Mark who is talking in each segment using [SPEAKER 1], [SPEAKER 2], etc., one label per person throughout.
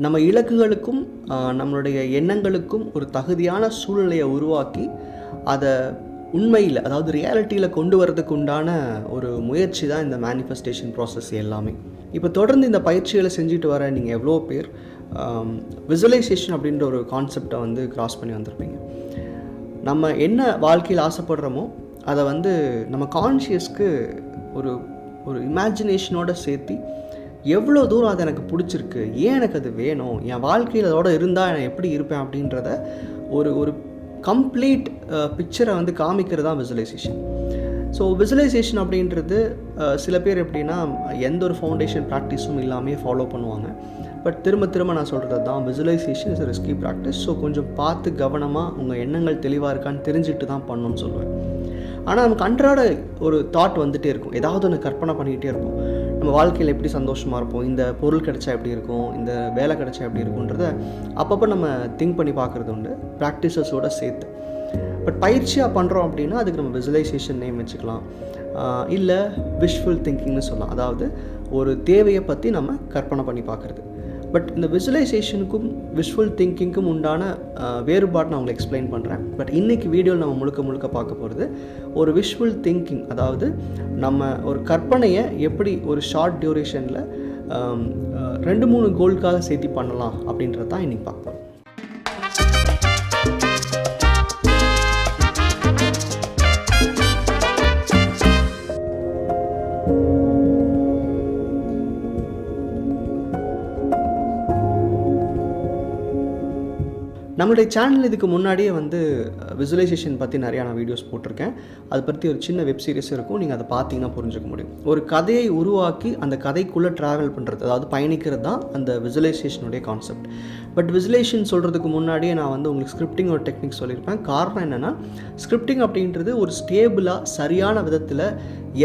[SPEAKER 1] நம்ம இலக்குகளுக்கும் நம்மளுடைய எண்ணங்களுக்கும் ஒரு தகுதியான சூழ்நிலையை உருவாக்கி அதை உண்மையில், அதாவது ரியாலிட்டியில் கொண்டு வரதுக்கு உண்டான ஒரு முயற்சி தான் இந்த மேனிஃபெஸ்டேஷன் ப்ராசஸ் எல்லாமே. இப்போ தொடர்ந்து இந்த பயிற்சிகளை செஞ்சுட்டு வர நீங்கள் எவ்வளோ பேர் விசுவலைசேஷன் அப்படின்ற ஒரு கான்செப்டை வந்து கிராஸ் பண்ணி வந்திருப்பீங்க. நம்ம என்ன வாழ்க்கையில் ஆசைப்படுறோமோ அதை வந்து நம்ம கான்ஷியஸ்க்கு ஒரு ஒரு இமேஜினேஷனோடு சேர்த்து எவ்வளோ தூரம் அது எனக்கு பிடிச்சிருக்கு, ஏன் எனக்கு அது வேணும், என் வாழ்க்கையில் அதோட இருந்தால் நான் எப்படி இருப்பேன் அப்படின்றத ஒரு ஒரு கம்ப்ளீட் பிக்சரை வந்து காமிக்கிறது தான் விசுவலைசேஷன். ஸோ விசுவலைசேஷன் அப்படின்றது சில பேர் எப்படின்னா எந்த ஒரு ஃபவுண்டேஷன் ப்ராக்டிஸும் இல்லாமல் ஃபாலோ பண்ணுவாங்க. பட் திரும்ப நான் சொல்கிறது தான், visualisation is risky practice. So கொஞ்சம் பார்த்து கவனமாக உங்கள் எண்ணங்கள் தெளிவாக இருக்கான்னு தெரிஞ்சுட்டு தான் பண்ணணும்னு சொல்லுவேன். ஆனால் நமக்கு அன்றாட ஒரு தாட் வந்துகிட்டே இருக்கும், ஏதாவது ஒன்று கற்பனை பண்ணிக்கிட்டே இருக்கும். நம்ம வாழ்க்கையில் எப்படி சந்தோஷமாக இருப்போம், இந்த பொருள் கிடைச்சா எப்படி இருக்கும், இந்த வேலை கிடைச்சா எப்படி இருக்குன்றத அப்பப்போ நம்ம திங்க் பண்ணி பார்க்குறது உண்டு, ப்ராக்டிசஸோடு சேர்த்து. பட் பயிற்சியாக பண்ணுறோம் அப்படின்னா அதுக்கு நம்ம விசுவலைசேஷன் நேம் வச்சுக்கலாம், இல்லை விஷஃபுல் திங்கிங்னு சொல்லலாம். அதாவது ஒரு தேவையை பற்றி நம்ம கற்பனை பண்ணி பார்க்குறது. பட் இந்த விசுவலைசேஷனுக்கும் விஷுவல் திங்கிங்க்கும் உண்டான வேறுபாடு நான் உங்களுக்கு எக்ஸ்பிளைன் பண்ணுறேன். பட் இன்றைக்கி வீடியோவில் நம்ம முழுக்க பார்க்க போகிறது ஒரு விஷுவல் திங்கிங், அதாவது நம்ம ஒரு கற்பனையை எப்படி ஒரு ஷார்ட் டியூரேஷனில் 2-3 கோலுக்காக சேர்த்து பண்ணலாம் அப்படின்றது தான் இன்றைக்கி பார்ப்போம். நம்மளுடைய சேனல் இதுக்கு முன்னாடியே வந்து விசுவலைசேஷன் பற்றி நிறையா நான் வீடியோஸ் போட்டிருக்கேன். அதை பற்றி ஒரு சின்ன வெப் சீரிஸ் இருக்கும், நீங்கள் அதை பார்த்தீங்கன்னா புரிஞ்சுக்க முடியும். ஒரு கதையை உருவாக்கி அந்த கதைக்குள்ளே ட்ராவல் பண்ணுறது, அதாவது பயணிக்கிறது தான் அந்த விசுவலைசேஷனுடைய கான்செப்ட். பட் விசுவலைசேஷன் சொல்கிறதுக்கு முன்னாடியே நான் வந்து உங்களுக்கு ஸ்கிரிப்டிங் ஒரு டெக்னிக் சொல்லியிருப்பேன். காரணம் என்னென்னா, ஸ்கிரிப்டிங் அப்படின்றது ஒரு ஸ்டேபிளாக சரியான விதத்தில்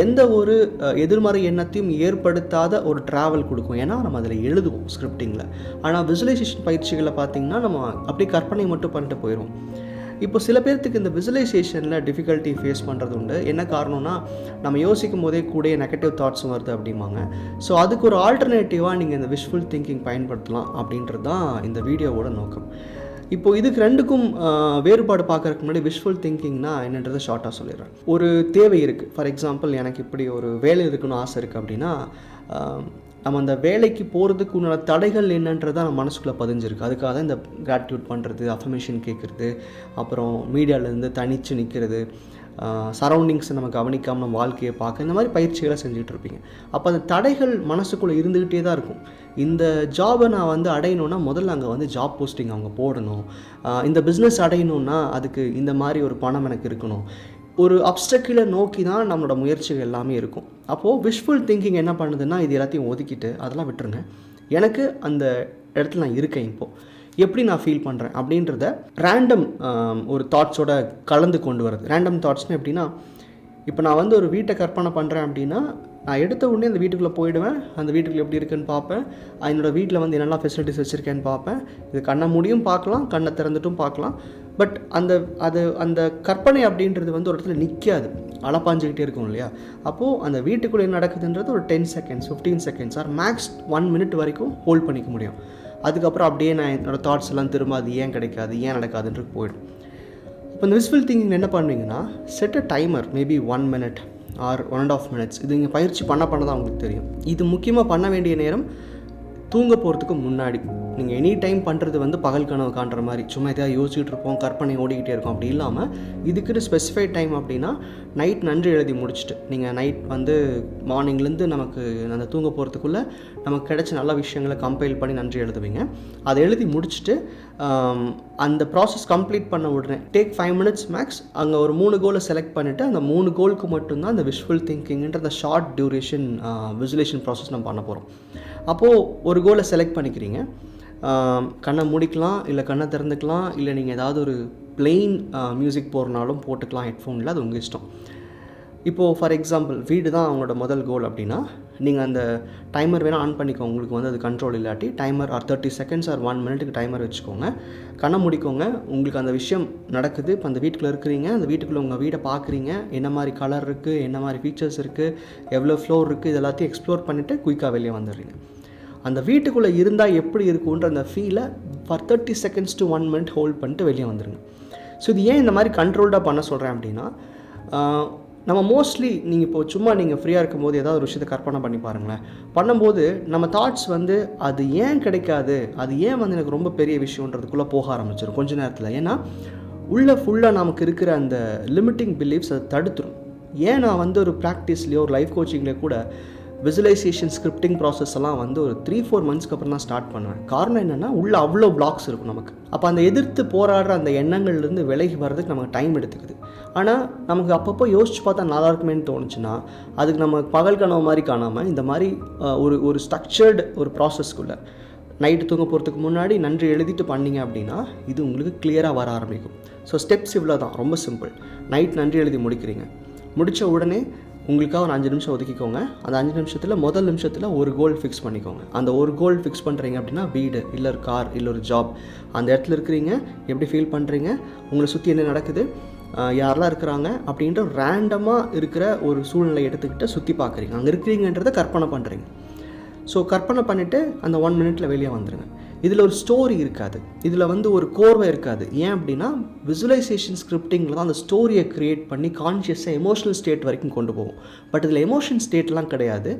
[SPEAKER 1] எந்த ஒரு எதிர்மறை எண்ணத்தையும் ஏற்படுத்தாத ஒரு ட்ராவல் கொடுக்கும். ஏன்னா நம்ம அதில் எழுதுவோம் ஸ்கிரிப்டிங்கில். ஆனால் விசுவலைசேஷன் பயிற்சிகளை பார்த்திங்கன்னா நம்ம அப்படியே கற்பனை மட்டும் பண்ணிட்டு போயிடுவோம். இப்போ சில பேர்த்துக்கு இந்த விசுவலைசேஷனில் டிஃபிகல்ட்டி ஃபேஸ் பண்ணுறது உண்டு. என்ன காரணம்னா, நம்ம யோசிக்கும் போதே கூட நெகட்டிவ் தாட்ஸும் வருது அப்படிம்பாங்க. ஸோ அதுக்கு ஒரு ஆல்டர்னேட்டிவாக நீங்கள் இந்த விஷுவல் திங்கிங் பயன்படுத்தலாம் அப்படின்றது தான் இந்த வீடியோவோட நோக்கம். இப்போ இதுக்கு ரெண்டுக்கும் வேறுபாடு பார்க்கறதுக்கு முன்னாடி விஷுவல் திங்கிங்னா என்னன்றதை ஷார்ட்டாக சொல்லிடுறேன். ஒரு தேவை இருக்குது. ஃபார் எக்ஸாம்பிள், எனக்கு இப்படி ஒரு வேலை இருக்குன்னு ஆசை இருக்குது அப்படின்னா, நம்ம அந்த வேலைக்கு போகிறதுக்கு உண்டான தடைகள் என்னன்றதான் நம்ம மனசுக்குள்ளே பதிஞ்சிருக்கு. அதுக்காக தான் இந்த கிராட்டிடியூட் பண்ணுறது, அஃபர்மேஷன் கேட்குறது, அப்புறம் மீடியாவிலேருந்து தனித்து நிற்கிறது, சரௌண்டிங்ஸை நம்ம கவனிக்காமல் நம்ம வாழ்க்கையை பார்க்க, இந்த மாதிரி பயிற்சிகளை செஞ்சுட்ருப்பீங்க. அப்போ அந்த தடைகள் மனசுக்குள்ளே இருந்துக்கிட்டே தான் இருக்கும். இந்த ஜாபை நான் வந்து அடையணுன்னா முதல்ல அங்கே வந்து ஜாப் போஸ்டிங் அவங்க போடணும், இந்த பிஸ்னஸ் அடையணுன்னா அதுக்கு இந்த மாதிரி ஒரு பணம் எனக்கு இருக்கணும். ஒரு அப்டக்கிளை நோக்கி தான் நம்மளோட முயற்சிகள் எல்லாமே இருக்கும். அப்போது விஷுவல் திங்கிங் என்ன பண்ணுதுன்னா, இது எல்லாத்தையும் ஒதுக்கிட்டு அதெல்லாம் விட்டுருங்க, எனக்கு அந்த இடத்துல நான் இருக்கேன், இப்போது எப்படி நான் ஃபீல் பண்ணுறேன் அப்படின்றத ரேண்டம் ஒரு தாட்ஸோட கலந்து கொண்டு வரது. ரேண்டம் தாட்ஸ்னால் எப்படின்னா, இப்போ நான் வந்து ஒரு வீட்டை கற்பனை பண்ணுறேன் அப்படின்னா, நான் எடுத்த உடனே அந்த வீட்டுக்குள்ளே போயிடுவேன், அந்த வீட்டுக்குள்ளே எப்படி இருக்குன்னு பார்ப்பேன், என்னோடய வீட்டில் வந்து என்னெல்லாம் ஃபெசிலிட்டிஸ் வச்சுருக்கேன்னு பார்ப்பேன். இது கண்ணை மூடியும் பார்க்கலாம், கண்ணை திறந்துட்டும் பார்க்கலாம். பட் அந்த கற்பனை அப்படின்றது வந்து ஒரு இடத்துல நிற்காது, அலப்பாஞ்சிக்கிட்டே இருக்கும் இல்லையா. அப்போது அந்த வீட்டுக்குள்ளே என்ன நடக்குதுன்றது ஒரு 10 seconds 15 seconds or max 1 minute வரைக்கும் ஹோல்ட் பண்ணிக்க முடியும். அதுக்கப்புறம் அப்படியே நான் என்னோடய தாட்ஸ் எல்லாம் திரும்ப அது ஏன் கிடைக்காது, ஏன் நடக்காதுன்றது போயிடும். இப்போ இந்த விஷுவல் திங்கிங் என்ன பண்ணுவீங்கன்னா, set a timer, maybe 1 minute or 1.5 minutes. இது நீங்கள் பயிற்சி பண்ண தான் உங்களுக்கு தெரியும். இது முக்கியமாக பண்ண வேண்டிய நேரம் தூங்க போகிறதுக்கு முன்னாடி. நீங்கள் எனி டைம் பண்ணுறது வந்து பகல் கனவு காண்ற மாதிரி சும்மா எதாவது யோசிச்சுட்டு இருப்போம், கற்பனை ஓடிக்கிட்டே இருக்கும். அப்படி இல்லாமல் இதுக்குன்னு ஸ்பெசிஃபைட் டைம் அப்படின்னா, நைட் நன்றி எழுதி முடிச்சுட்டு நீங்கள் நைட் வந்து மார்னிங்லேருந்து நமக்கு அந்த தூங்க போகிறதுக்குள்ளே நமக்கு கிடைச்ச நல்ல விஷயங்களை கம்பைல் பண்ணி நன்றி எழுதுவீங்க. அதை எழுதி முடிச்சுட்டு அந்த ப்ராசஸ் கம்ப்ளீட் பண்ண உடனே டேக் 5 minutes மேக்ஸ், அங்கே ஒரு 3 கோலை செலக்ட் பண்ணிவிட்டு அந்த 3 கோலுக்கு மட்டும்தான் அந்த விஷுவல் திங்கிங்ன்ற அந்த ஷார்ட் டியூரேஷன் விசுவலேஷன் ப்ராசஸ் நம்ம பண்ண போகிறோம். அப்போது ஒரு கோலை செலக்ட் பண்ணிக்கிறீங்க, கண்ணை மூடிக்கலாம், இல்லை கண்ணை திறந்துக்கலாம், இல்லை நீங்கள் ஏதாவது ஒரு பிளெயின் மியூசிக் போடுறனாலும் போட்டுக்கலாம் ஹெட்ஃபோனில், அது உங்கள் இஷ்டம். இப்போது ஃபார் எக்ஸாம்பிள், வீடு தான் அவங்களோட முதல் கோல் அப்படின்னா, நீங்கள் அந்த டைமர் வேணால் ஆன் பண்ணிக்கோங்க. உங்களுக்கு வந்து அது கண்ட்ரோல் இல்லாட்டி timer or 30 seconds or 1 minute timer வச்சுக்கோங்க. கண்ணை முடிக்கோங்க. உங்களுக்கு அந்த விஷயம் நடக்குது. இப்போ அந்த வீட்டுக்குள்ளே இருக்கிறீங்க, அந்த வீட்டுக்குள்ளே உங்கள் வீடை பார்க்குறீங்க, என்ன மாதிரி கலர் இருக்குது, என்ன மாதிரி ஃபீச்சர்ஸ் இருக்குது, எவ்வளோ ஃப்ளோர் இருக்குது, இது எல்லாத்தையும் எக்ஸ்ப்ளோர் பண்ணிவிட்டு குயிக்காக வெளியே வந்துடுறீங்க. அந்த வீட்டுக்குள்ளே இருந்தால் எப்படி இருக்குன்ற அந்த ஃபீலை for 30 seconds to 1 minute hold பண்ணிட்டு வெளியே வந்துடுங்க. ஸோ இது ஏன் இந்த மாதிரி கண்ட்ரோல்டாக பண்ண சொல்கிறேன் அப்படின்னா, நம்ம மோஸ்ட்லி நீங்கள் இப்போ சும்மா நீங்கள் ஃப்ரீயாக இருக்கும்போது ஏதாவது ஒரு விஷயத்தை கற்பனை பண்ணி பாருங்களேன். பண்ணும்போது நம்ம தாட்ஸ் வந்து அது ஏன் கிடைக்காது, அது ஏன் வந்து எனக்கு ரொம்ப பெரிய விஷயன்றதுக்குள்ளே போக ஆரம்பிச்சிடும் கொஞ்ச நேரத்தில். ஏன்னா உள்ளே ஃபுல்லாக நமக்கு இருக்கிற அந்த லிமிட்டிங் பிலீஃப்ஸ் அதை தடுத்துரும். ஏன் நான் வந்து ஒரு ப்ராக்டிஸ்லேயோ ஒரு லைஃப் கோச்சிங்லேயோ கூட விசுவலைசேஷன் ஸ்கிரிப்டிங் ப்ராசஸ் எல்லாம் வந்து ஒரு 3-4 monthsக்கு அப்புறம் தான் ஸ்டார்ட் பண்ணுவேன். காரணம் என்னென்னா உள்ளே அவ்வளோ பிளாக்ஸ் இருக்கும் நமக்கு. அப்போ அந்த எதிர்த்து போராடுற அந்த எண்ணங்கள்லேருந்து விலகி வர்றதுக்கு நமக்கு டைம் எடுத்துக்குது. ஆனால் நமக்கு அப்பப்போ யோசிச்சு பார்த்தா நல்லா இருக்குமேன்னு தோணுச்சுன்னா அதுக்கு நம்ம பகல் கனவு மாதிரி காணாமல் இந்த மாதிரி ஒரு ஸ்ட்ரக்சர்டு ஒரு ப்ராசஸ்க்குள்ளே நைட்டு தூங்க போகிறதுக்கு முன்னாடி நன்றி எழுதிட்டு பண்ணிங்க அப்படின்னா இது உங்களுக்கு கிளியராக வர ஆரம்பிக்கும். ஸோ ஸ்டெப்ஸ் இவ்வளோ தான், ரொம்ப சிம்பிள். நைட் நன்றி எழுதி முடிக்கிறீங்க. முடித்த உடனே உங்களுக்காக ஒரு 5 நிமிஷம் ஒதுக்கிக்கோங்க. அந்த 5 நிமிஷத்தில் முதல் நிமிஷத்தில் ஒரு கோல் ஃபிக்ஸ் பண்ணிக்கோங்க. அந்த ஒரு கோல் ஃபிக்ஸ் பண்ணுறீங்க அப்படின்னா வீடு இல்லை ஒரு கார் இல்லை ஒரு ஜாப், அந்த இடத்துல இருக்கிறீங்க, எப்படி ஃபீல் பண்ணுறீங்க, உங்களை சுற்றி என்ன நடக்குது, யாரெல்லாம் இருக்கிறாங்க அப்படின்ற ரேண்டமாக இருக்கிற ஒரு சூழ்நிலை எடுத்துக்கிட்டு சுற்றி பார்க்குறீங்க. அங்கே இருக்கிறீங்கன்றதை கற்பனை பண்ணுறீங்க. ஸோ கற்பனை பண்ணிவிட்டு அந்த 1 minute வெளியே வந்துடுங்க. இதில் ஒரு ஸ்டோரி இருக்காது, இதில் வந்து ஒரு கோர்வை இருக்காது. ஏன் அப்படின்னா விசுவலைசேஷன் ஸ்கிரிப்டிங்கில் தான் அந்த ஸ்டோரியை க்ரியேட் பண்ணி கான்ஷியஸாக எமோஷனல் ஸ்டேட் வரைக்கும் கொண்டு போகும். பட் இதில் எமோஷன் ஸ்டேட்லாம் கிடையாது.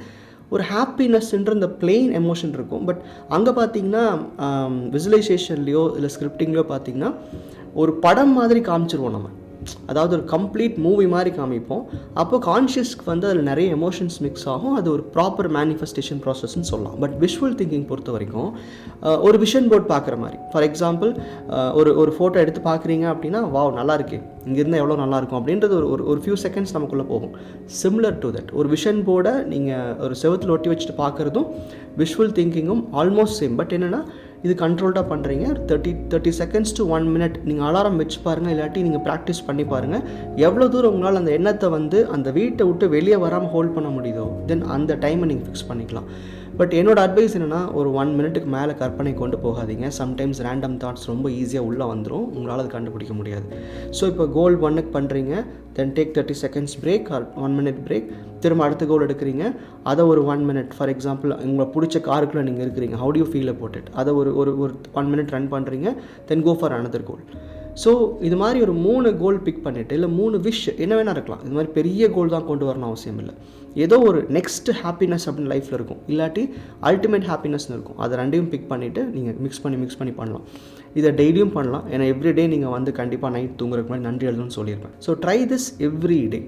[SPEAKER 1] ஒரு ஹாப்பினஸ்ன்ற இந்த பிளெயின் எமோஷன் இருக்கும். பட் அங்கே பார்த்தீங்கன்னா விசுவலைசேஷன்லேயோ இல்லை ஸ்கிரிப்டிங்லேயோ பார்த்தீங்கன்னா ஒரு படம் மாதிரி காமிச்சிருவோம் நம்ம. அதாவது ஒரு கம்ப்ளீட் மூவி மாதிரி காமிப்போம். அப்போ கான்ஷியஸ்க்கு வந்து அதில் நிறைய எமோஷன்ஸ் மிக்ஸ் ஆகும். அது ஒரு ப்ராப்பர் மேனிஃபெஸ்டேஷன் ப்ராசஸ்ன்னு சொல்லலாம். பட் விஷுவல் திங்கிங் பொறுத்த வரைக்கும் ஒரு விஷன் போர்ட் பார்க்குற மாதிரி. ஃபார் எக்ஸாம்பிள் ஒரு ஃபோட்டோ எடுத்து பார்க்குறீங்க அப்படின்னா வாவ் நல்லா இருக்கே, இங்கே இருந்தால் எவ்வளோ நல்லாயிருக்கும் அப்படின்றது ஒரு ஃபியூ செகண்ட்ஸ் நமக்குள்ளே போகும். சிமிலர் டு தட் ஒரு விஷன் போர்டை நீங்கள் ஒரு செவத்தில் ஒட்டி வச்சுட்டு பார்க்குறதும் விஷுவல் திங்கிங்கும் ஆல்மோஸ்ட் சேம். பட் என்னென்னா இது கண்ட்ரோல்டாக பண்ணுறீங்க. 30 seconds to 1 minute நீங்கள் அலாரம் வச்சு பாருங்கள், இல்லாட்டி நீங்கள் ப்ராக்டிஸ் பண்ணி பாருங்கள். எவ்வளோ தூரம் உங்களால் அந்த எண்ணத்தை வந்து அந்த வீட்டை விட்டு வெளியே வராமல் ஹோல்ட் பண்ண முடியுதோ தென் அந்த டைமை நீங்கள் ஃபிக்ஸ் பண்ணிக்கலாம். பட் என்னோடய அட்வைஸ் என்னென்னா ஒரு 1 minuteக்கு மேலே கற்பனை கொண்டு போகாதீங்க. சம்டைம்ஸ் ரேண்டம் தாட்ஸ் ரொம்ப ஈஸியாக உள்ளே வந்துடும், உங்களால் அது கண்டுபிடிக்க முடியாது. ஸோ இப்போ கோல் 1க்கு பண்ணுறீங்க, then take 30 seconds break R 1 minute break. திரும்ப அடுத்த கோல் எடுக்கிறீங்க, அதை ஒரு 1 minute. ஃபார் எக்ஸாம்பிள் உங்களை பிடிச்ச காருக்குள்ளே நீங்கள் இருக்கிறீங்க, how do you feel about it, அதை ஒரு 1 minute ரன் பண்ணுறீங்க, then go for another goal. So இது மாதிரி ஒரு 3 கோல் பிக் பண்ணிவிட்டு இல்லை 3 விஷ் என்ன வேணால் இருக்கலாம். இது மாதிரி பெரிய கோல் தான் கொண்டு வரணும் அவசியம் இல்லை. ஏதோ ஒரு நெக்ஸ்ட் ஹாப்பினஸ் அப்படின்னு லைஃப்பில் இருக்கும், இல்லாட்டி அல்டிமேட் ஹாப்பினஸ்னு இருக்கும். அதை ரெண்டையும் பிக் பண்ணிவிட்டு நீங்கள் மிக்ஸ் பண்ணி பண்ணலாம். இதை டெய்லியும் பண்ணலாம். ஏன்னா எவ்ரிடே நீங்கள் வந்து கண்டிப்பாக நைட் தூங்குறதுக்கு மாதிரி நன்றி எழுதணும்னு சொல்லியிருப்பேன். So try this every day.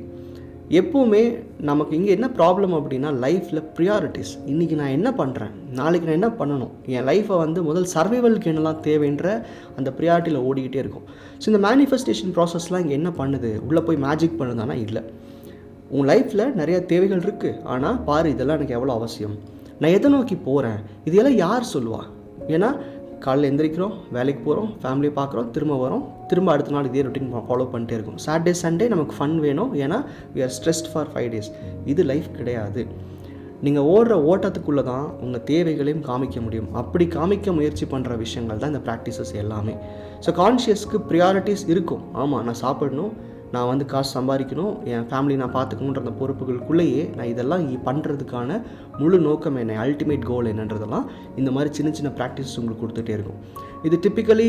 [SPEAKER 1] எப்போவுமே நமக்கு இங்கே என்ன ப்ராப்ளம் அப்படின்னா லைஃப்பில் ப்ரியாரிட்டிஸ். இன்றைக்கி நான் என்ன பண்ணுறேன், நாளைக்கு நான் என்ன பண்ணணும், என் லைஃப்பை வந்து முதல் சர்வைவலுக்கு என்னெல்லாம் தேவைன்ற அந்த ப்ரியாரிட்டியில் ஓடிக்கிட்டே இருக்கும். ஸோ இந்த மேனிஃபெஸ்டேஷன் ப்ராசஸ்லாம் இங்கே என்ன பண்ணுது, உள்ளே போய் மேஜிக் பண்ணுதானா? இல்லை. உன் லைஃப்பில் நிறைய தேவைகள் இருக்குது, ஆனால் பாரு இதெல்லாம் எனக்கு எவ்வளோ அவசியம், நான் எதை நோக்கி போகிறேன், இதெல்லாம் யார் சொல்லுவா? ஏன்னா காலையில் எந்திரிக்கிறோம், வேலைக்கு போகிறோம், ஃபேமிலியை பார்க்குறோம், திரும்ப வரோம், திரும்ப அடுத்த நாள் இதே ரொட்டீன் ஃபாலோ பண்ணிட்டே இருக்கும். சாட்டர்டே சண்டே நமக்கு ஃபன் வேணும், ஏன்னா we are stressed for 5 days. இது லைஃப் கிடையாது. நீங்கள் ஓடுற ஓட்டத்துக்குள்ளே தான் உங்கள் தேவைகளையும் காமிக்க முடியும். அப்படி காமிக்க முயற்சி பண்ணுற விஷயங்கள் தான் இந்த ப்ராக்டிசஸ் எல்லாமே. ஸோ கான்ஷியஸ்க்கு ப்ரியாரிட்டிஸ் இருக்கும். ஆமாம், நான் சாப்பிடணும், நான் வந்து காசு சம்பாதிக்கணும், என் ஃபேமிலி நான் பார்த்துக்கணுன்ற அந்த பொறுப்புகளுக்குள்ளேயே நான் இதெல்லாம் பண்ணுறதுக்கான முழு நோக்கம் என்ன, அல்டிமேட் கோல் என்னன்றதெல்லாம் இந்த மாதிரி சின்ன சின்ன ப்ராக்டிஸ் உங்களுக்கு கொடுத்துட்டே இருக்கும். இது டிப்பிக்கலி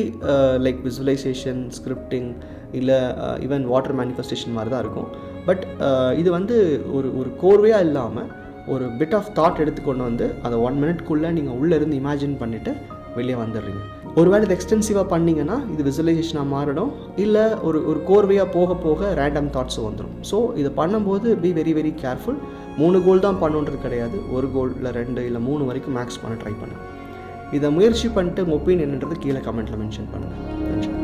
[SPEAKER 1] லைக் விசுவலைசேஷன், ஸ்கிரிப்டிங் இல்லை ஈவன் வாட்டர் மேனிஃபெஸ்டேஷன் மாதிரி தான் இருக்கும். பட் இது வந்து ஒரு கோர்வையாக இல்லாமல் ஒரு பிட் ஆஃப் தாட் எடுத்துக்கொண்டு வந்து அதை 1 minuteக்குள்ளே நீங்கள் உள்ளேருந்து இமேஜின் பண்ணிவிட்டு வெளியே வந்துடுறீங்க. ஒருவேளை இது எக்ஸ்டென்சிவாக பண்ணிங்கன்னா இது விசுவலைசேஷனாக மாறிடும், இல்லை ஒரு கோர்வையாக போக போக ரேண்டம் தாட்ஸும் வந்துடும். ஸோ இதை பண்ணும்போது பி வெரி வெரி கேர்ஃபுல். 3 கோல் தான் பண்ணுன்றது கிடையாது, 1 கோல் இல்லை 2 இல்லை 3 வரைக்கும் மேக்ஸ் பண்ண ட்ரை பண்ணுங்கள். இதை முயற்சி பண்ணிட்டு உங்கள் ஒப்பீனியன்ன்றது கீழே கமெண்ட்டில் மென்ஷன் பண்ணுங்கள்.